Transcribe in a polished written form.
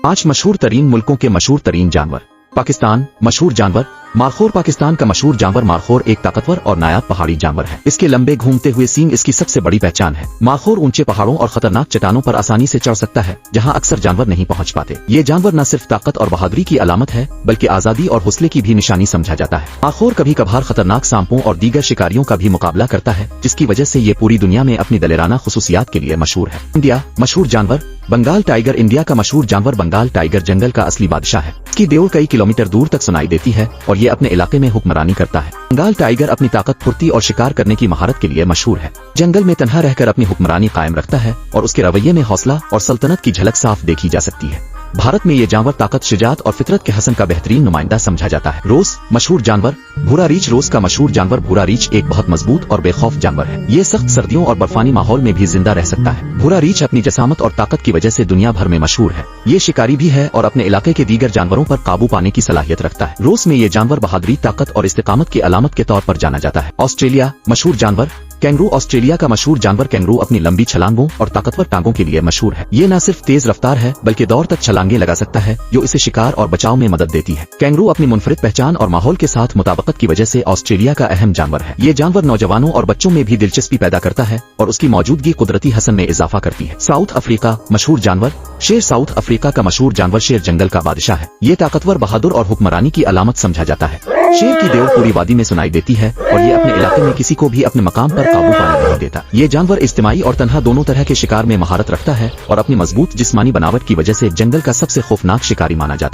5 मशहूर तरीन मुल्कों के मशहूर तरीन जानवर। पाकिस्तान। मशहूर जानवर। मारखोर। पाकिस्तान का मशहूर जानवर मारखोर एक ताकतवर और नायाब पहाड़ी जानवर है। इसके लंबे घूमते हुए सींग इसकी सबसे बड़ी पहचान है। मारखोर ऊंचे पहाड़ों और खतरनाक चट्टानों पर आसानी से चढ़ सकता है, जहां अक्सर जानवर नहीं पहुंच पाते। ये जानवर न सिर्फ ताकत और बहादुरी की अलामत है, बल्कि आजादी और हौसले की भी निशानी समझा जाता है। मारखोर कभी कभार खतरनाक सांपों और दीगर शिकारियों का भी मुकाबला करता है, जिसकी वजह से ये पूरी दुनिया में अपनी दलेराना खुसूसियात के लिए मशहूर है। इंडिया। मशहूर जानवर। बंगाल टाइगर। इंडिया का मशहूर जानवर बंगाल टाइगर जंगल का असली बादशाह है। इसकी देवल कई किलोमीटर दूर तक सुनाई देती है और ये अपने इलाके में हुक्मरानी करता है। बंगाल टाइगर अपनी ताकत, फुर्ती और शिकार करने की महारत के लिए मशहूर है। जंगल में तन्हा रहकर अपनी हुक्मरानी कायम रखता है और उसके रवैये में हौसला और सल्तनत की झलक साफ देखी जा सकती है। भारत में ये जानवर ताकत, शुजाअत और फितरत के हसन का बेहतरीन नुमाइंदा समझा जाता है। रोस। मशहूर जानवर। भूरा रीछ। रोस का मशहूर जानवर भूरा रीछ एक बहुत मजबूत और बेखौफ जानवर है। ये सख्त सर्दियों और बर्फानी माहौल में भी जिंदा रह सकता है। भूरा रीछ अपनी जसामत और ताकत की वजह से दुनिया भर में मशहूर है। ये शिकारी भी है और अपने इलाके के दीगर जानवरों पर काबू पाने की सलाहियत रखता है। रोस में ये जानवर बहादुरी, ताकत और इस्तेकामत की अलामत के तौर पर जाना जाता है। ऑस्ट्रेलिया। मशहूर जानवर। कैंगरू। ऑस्ट्रेलिया का मशहूर जानवर कैंगरू अपनी लंबी छलांगों और ताकतवर टांगों के लिए मशहूर है। ये न सिर्फ तेज रफ्तार है, बल्कि दौड़ तक छलांगे लगा सकता है, जो इसे शिकार और बचाव में मदद देती है। कैंगरू अपनी मुनफरिद पहचान और माहौल के साथ मुताबिकत की वजह से ऑस्ट्रेलिया का अहम जानवर है। ये जानवर नौजवानों और बच्चों में भी दिलचस्पी पैदा करता है और उसकी मौजूदगी कुदरती हसन में इजाफा करती है। South Africa. मशहूर जानवर। शेर। साउथ अफ्रीका का मशहूर जानवर शेर जंगल का बादशाह है। ये ताकतवर, बहादुर और हुक्मरानी की अलामत समझा जाता है। शेर की देवल पूरी वादी में सुनाई देती है और ये अपने इलाके में किसी को भी अपने मकाम पर काबू पाने नहीं देता। ये जानवर इज्तिमाई और तन्हा दोनों तरह के शिकार में महारत रखता है और अपनी मजबूत जिस्मानी बनावट की वजह से जंगल का सबसे खौफनाक शिकारी माना जाता है।